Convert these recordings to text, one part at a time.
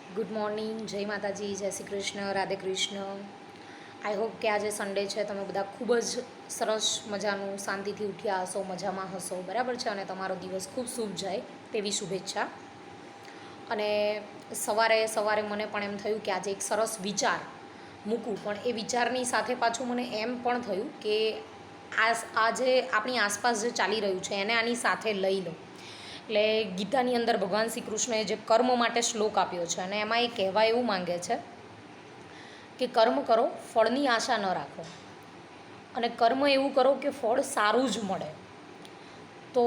Good morning, જય માતાજી, જય શ્રી કૃષ્ણ, રાધે કૃષ્ણ. આઈ હોપ કે આજે સન્ડે છે, તમે બધા ખૂબ જ સરસ મજાનું શાંતિથી ઉઠ્યા હશો, મજામાં હશો, બરાબર છે, અને તમારો દિવસ ખૂબ શુભ જાય તેવી શુભેચ્છા. અને સવારે સવારે મને પણ એમ થયું કે આજે એક સરસ વિચાર મૂકું, પણ એ વિચારની સાથે પાછું મને એમ પણ થયું કે આજે આપણી આસપાસ જે ચાલી રહ્યું છે એને આની સાથે લઈ લો. એટલે ગીતાની અંદર ભગવાન શ્રી કૃષ્ણએ જે કર્મ માટે શ્લોક આપ્યો છે અને એમાં એ કહેવા એવું માંગે છે કે કર્મ કરો, ફળની આશા ન રાખો, અને કર્મ એવું કરો કે ફળ સારું જ મળે. તો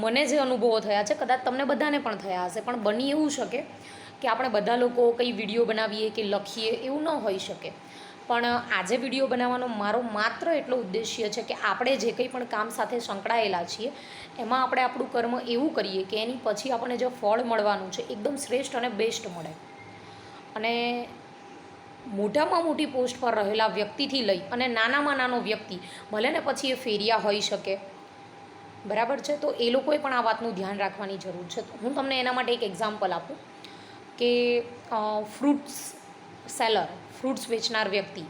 મને જે અનુભવો થયા છે કદાચ તમને બધાને પણ થયા હશે, પણ બની એવું શકે કે આપણે બધા લોકો કંઈ વિડીયો બનાવીએ કે લખીએ એવું ન હોઈ શકે. પણ આજે વિડીયો બનાવવાનો મારો માત્ર એટલો ઉદ્દેશ્ય છે કે આપણે જે કંઈ પણ કામ સાથે સંકળાયેલા છીએ એમાં આપણે આપણું કર્મ એવું કરીએ કે એની પછી આપણને જે ફળ મળવાનું છે એકદમ શ્રેષ્ઠ અને બેસ્ટ મળે. અને મોટામાં મોટી પોસ્ટ પર રહેલા વ્યક્તિથી લઈ અને નાનામાં નાનો વ્યક્તિ, ભલે ને પછી એ ફેરિયા હોઈ શકે, બરાબર છે, તો એ લોકોએ પણ આ વાતનું ધ્યાન રાખવાની જરૂર છે. હું તમને એના માટે એક એક્ઝામ્પલ આપું કે ફ્રૂટ્સ સેલર, ફ્રૂટ્સ વેચનાર વ્યક્તિ,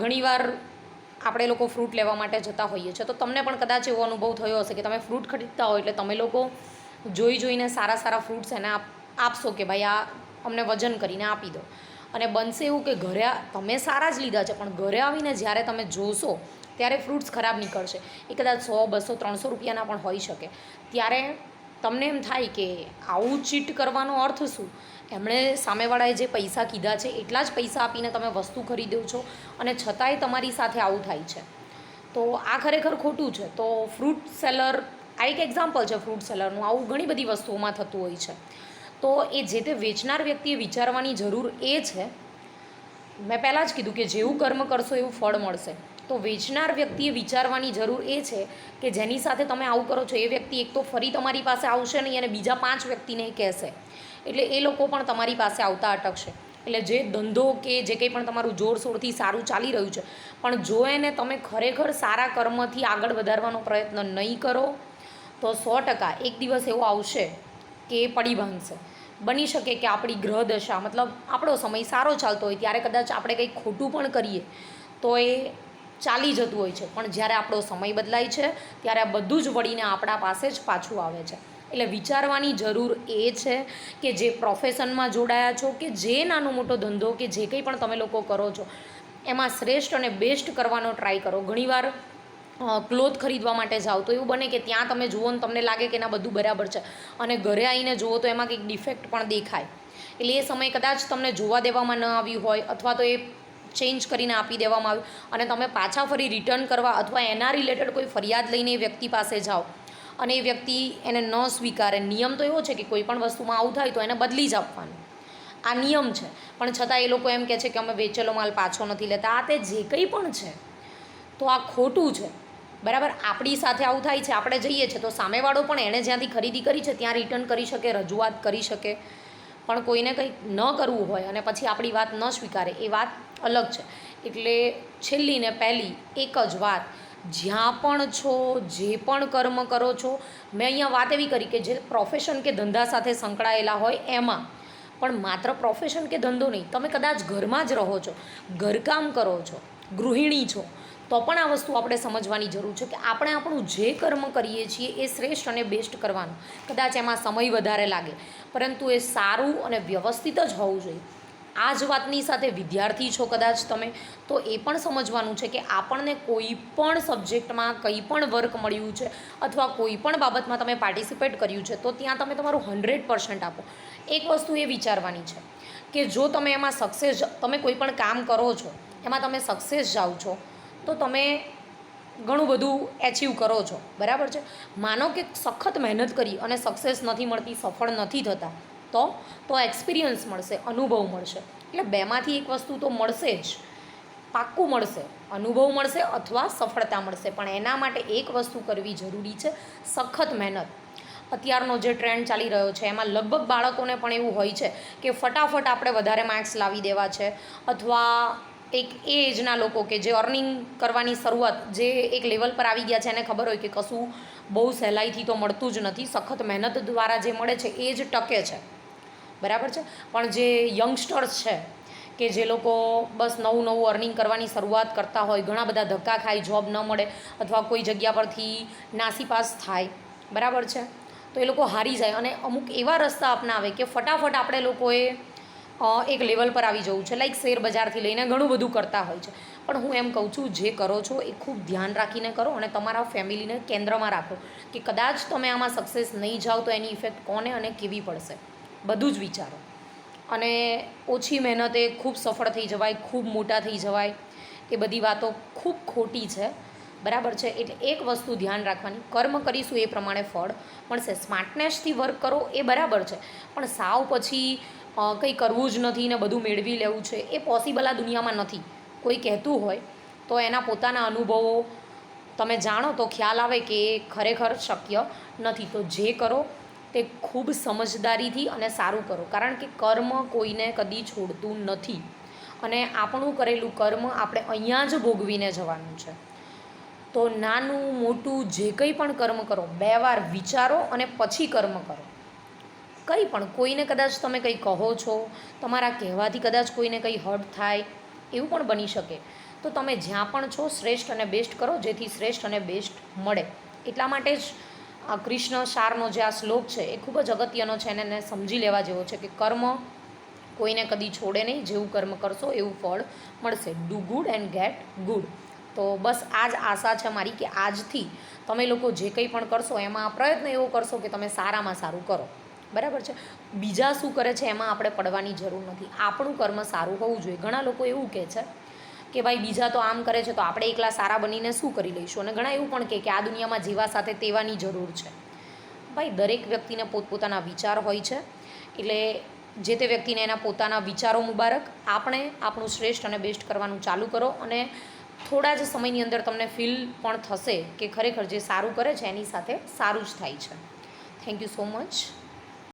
ઘણીવાર આપણે લોકો ફ્રૂટ લેવા માટે જતા હોઈએ છીએ, તો તમને પણ કદાચ એવો અનુભવ થયો હશે કે તમે ફ્રૂટ ખરીદતા હો એટલે તમે લોકો જોઈ જોઈને સારા સારા ફ્રૂટ્સ એને આપશો કે ભાઈ આ અમને વજન કરીને આપી દો. અને બનશે એવું કે ઘરે તમે સારા જ લીધા છે પણ ઘરે આવીને જ્યારે તમે જોશો ત્યારે ફ્રૂટ્સ ખરાબ નીકળશે. એ કદાચ 100, 200, 300 રૂપિયાના પણ હોઈ શકે. ત્યારે તમને એમ થાય કે આવું ચીટ કરવાનો અર્થ શું? એમણે સામેવાળાએ જે પૈસા કીધા છે એટલા જ પૈસા આપીને તમે વસ્તુ ખરીદો છો અને છતાંય તમારી સાથે આવું થાય છે. તો આ ખરેખર ખોટું છે. તો ફ્રૂટ સેલર આ એક એક્ઝામ્પલ છે ફ્રૂટ સેલરનું. આવું ઘણી બધી વસ્તુઓમાં થતું હોય છે. તો એ જે તે વેચનાર વ્યક્તિએ વિચારવાની જરૂર એ છે, મેં પહેલાં જ કીધું કે જેવું કર્મ કરશો એવું ફળ મળશે. તો વેચનાર વ્યક્તિએ વિચારવાની જરૂર એ છે કે જેની સાથે તમે આવું કરો છો એ વ્યક્તિ એક તો ફરી તમારી પાસે આવશે નહીં અને બીજા 5 વ્યક્તિને કહેશે, એટલે એ લોકો પણ તમારી પાસે આવતા અટકશે. એટલે જે ધંધો કે જે કંઈ પણ તમારું જોરશોરથી સારું ચાલી રહ્યું છે, પણ જો એને તમે ખરેખર સારા કર્મથી આગળ વધારવાનો પ્રયત્ન નહીં કરો તો 100% એક દિવસ એવો આવશે કે એ પડી ભાંગશે. બની શકે કે આપણી ગ્રહ દશા, મતલબ આપણો સમય સારો ચાલતો હોય ત્યારે કદાચ આપણે કંઈક ખોટું પણ કરીએ તો એ ચાલી જતું હોય છે, પણ જ્યારે આપણો સમય બદલાય છે ત્યારે આ બધું જ વળીને આપણા પાસે જ પાછું આવે છે. એટલે વિચારવાની જરૂર એ છે કે જે પ્રોફેશનમાં જોડાયા છો કે જે નાનો મોટો ધંધો કે જે કંઈ પણ તમે લોકો કરો છો એમાં શ્રેષ્ઠ અને બેસ્ટ કરવાનો ટ્રાય કરો. ઘણીવાર ક્લોથ ખરીદવા માટે જાઓ તો એવું બને કે ત્યાં તમે જુઓ ને તમને લાગે કે ના બધું બરાબર છે, અને ઘરે આવીને જુઓ તો એમાં કંઈક ડિફેક્ટ પણ દેખાય. એટલે એ સમયે કદાચ તમને જોવા દેવામાં ન આવ્યું હોય અથવા તો એ ચેન્જ કરીને આપી દેવામાં આવ્યું અને તમે પાછા ફરી રિટર્ન કરવા અથવા એના રિલેટેડ કોઈ ફરિયાદ લઈને એ વ્યક્તિ પાસે જાઓ અને એ વ્યક્તિ એને ન સ્વીકારે. નિયમ તો એવો છે કે કોઈ પણ વસ્તુમાં આવું થાય તો એને બદલી જ આપવાનું, આ નિયમ છે, પણ છતાં એ લોકો એમ કહે છે કે અમે વેચેલો માલ પાછો નથી લેતા. આ તે જે કંઈ પણ છે તો આ ખોટું છે, બરાબર. આપણી સાથે આવું થાય છે, આપણે જઈએ છીએ તો સામેવાળો પણ એણે જ્યાંથી ખરીદી કરી છે ત્યાં રિટર્ન કરી શકે, રજૂઆત કરી શકે, પણ કોઈને કંઈક ન કરવું હોય અને પછી આપણી વાત ન સ્વીકારે એ વાત અલગ છે. એટલે છેલ્લી ને પહેલી એક જ વાત, જ્યાં પણ છો, જે પણ કર્મ કરો છો, મેં અહીંયા વાત એવી કરી કે જે પ્રોફેશન કે ધંધા સાથે સંકળાયેલા હોય એમાં, પણ માત્ર પ્રોફેશન કે ધંધો નહીં, તમે કદાચ ઘરમાં જ રહો છો, ઘરકામ કરો છો, ગૃહિણી છો, તો પણ આ વસ્તુ આપણે સમજવાની જરૂર છે કે આપણે આપણું જે કર્મ કરીએ છીએ એ શ્રેષ્ઠ અને બેસ્ટ કરવાનું. કદાચ એમાં સમય વધારે લાગે પરંતુ એ સારું અને વ્યવસ્થિત જ હોવું જોઈએ. આ જ વાતની સાથે વિદ્યાર્થી છો કદાચ તમે, તો એ પણ સમજવાનું છે કે આપણને કોઈ પણ સબ્જેક્ટમાં કંઈ પણ વર્ક મળ્યું છે અથવા કોઈ પણ બાબતમાં તમે પાર્ટિસિપેટ કર્યું છે તો ત્યાં તમે તમારું 100% આપો. એક વસ્તુ એ વિચારવાની છે કે જો તમે એમાં સક્સેસ, તમે કોઈ પણ કામ કરો છો એમાં તમે સક્સેસ જાઓ છો તો તમે ઘણું બધું એચિવ કરો છો, બરાબર છે. માનો કે સખત મહેનત કરી અને સક્સેસ નથી મળતી, સફળ નથી થતા, તો એક્સપિરિયન્સ મળશે, અનુભવ મળશે. એટલે બેમાંથી એક વસ્તુ તો મળશે જ, પાક્કું મળશે, અનુભવ મળશે અથવા સફળતા મળશે, પણ એના માટે એક વસ્તુ કરવી જરૂરી છે, સખત મહેનત. અત્યારનો જે ટ્રેન્ડ ચાલી રહ્યો છે એમાં લગભગ બાળકોને પણ એવું હોય છે કે ફટાફટ આપણે વધારે માર્ક્સ લાવી દેવા છે, અથવા એક એ એજના લોકો કે જે અર્નિંગ કરવાની શરૂઆત, જે એક લેવલ પર આવી ગયા છે એને ખબર હોય કે કશું બહુ સહેલાઈથી તો મળતું જ નથી, સખત મહેનત દ્વારા જે મળે છે એ જ ટકે છે. બરાબર છે. પણ જે યંગસ્ટર્સ છે કે જે લોકો બસ નવું નવું અર્નિંગ કરવાની શરૂઆત કરતા હોય, ઘણા બધા ધક્કા ખાય, જોબ ન મળે અથવા કોઈ જગ્યા પરથી નાસીપાસ થાય, બરાબર છે, તો એ લોકો હારી જાય અને અમુક એવા રસ્તા અપનાવે કે ફટાફટ આપણે લોકોએ એક લેવલ પર આવી જવું છે. લાઈક શેર બજારથી લઈને ઘણું બધું કરતા હોય છે. પણ હું એમ કહું છું, જે કરો છો એ ખૂબ ધ્યાન રાખીને કરો અને તમારા ફેમિલીને કેન્દ્રમાં રાખો કે કદાચ તમે આમાં સક્સેસ નહીં જાઓ તો એની ઇફેક્ટ કોને અને કેવી પડશે, બધું જ વિચારો. અને ઓછી મહેનતે ખૂબ સફળ થઈ જવાય, ખૂબ મોટા થઈ જવાય, એ બધી વાતો ખૂબ ખોટી છે, બરાબર છે. એટલે એક વસ્તુ ધ્યાન રાખવાની, કર્મ કરીશું એ પ્રમાણે ફળ મળશે. સ્માર્ટનેસથી વર્ક કરો એ બરાબર છે, પણ સાવ પછી કંઈ કરવું જ નથી ને બધું મેળવી લેવું છે એ પોસિબલ આ દુનિયામાં નથી. કોઈ કહેતું હોય તો એના પોતાના અનુભવો તમે જાણો તો ખ્યાલ આવે કે એ ખરેખર શક્ય નથી. તો જે કરો તે ખૂબ સમજદારીથી અને સારું કરો, કારણ કે કર્મ કોઈને કદી છોડતું નથી અને આપણું કરેલું કર્મ આપણે અહીંયા જ ભોગવીને જવાનું છે. તો નાનું મોટું જે કંઈ પણ કર્મ કરો 2 વાર વિચારો અને પછી કર્મ કરો. કંઈ પણ, કોઈને કદાચ તમે કંઈ કહો છો, તમારા કહેવાથી કદાચ કોઈને કંઈ હર્ટ થાય, એવું પણ બની શકે. તો તમે જ્યાં પણ છો શ્રેષ્ઠ અને બેસ્ટ કરો, જેથી શ્રેષ્ઠ અને બેસ્ટ મળે. એટલા માટે જ આ કૃષ્ણ સારનો જે આ શ્લોક છે એ ખૂબ જ અગત્યનો છે અને એને સમજી લેવા જેવો છે કે કર્મ કોઈને કદી છોડે નહીં, જેવું કર્મ કરશો એવું ફળ મળશે. Do good and get good. તો બસ આ જ આશા છે મારી કે આજથી તમે લોકો જે કંઈ પણ કરશો એમાં પ્રયત્ન એવો કરશો કે તમે સારામાં સારું કરો, બરાબર છે. બીજા શું કરે છે એમાં આપણે પડવાની જરૂર નથી. આપણું કર્મ સારું હોવું જોઈએ. ઘણા લોકો એવું કહે છે કે ભાઈ બીજા તો આમ કરે છે તો આપણે એકલા સારા બનીને શું કરી લઈશું, અને ઘણા એવું પણ કહે કે આ દુનિયામાં જેવા સાથે તેવાની જરૂર છે. ભાઈ દરેક વ્યક્તિને પોતપોતાના વિચાર હોય છે, એટલે જે તે વ્યક્તિને એના પોતાના વિચારો મુબારક. આપણે આપણું શ્રેષ્ઠ અને બેસ્ટ કરવાનું ચાલુ કરો અને થોડા જ સમયની અંદર તમને ફીલ પણ થશે કે ખરેખર જે સારું કરે છે એની સાથે સારું જ થાય છે. Thank you so much.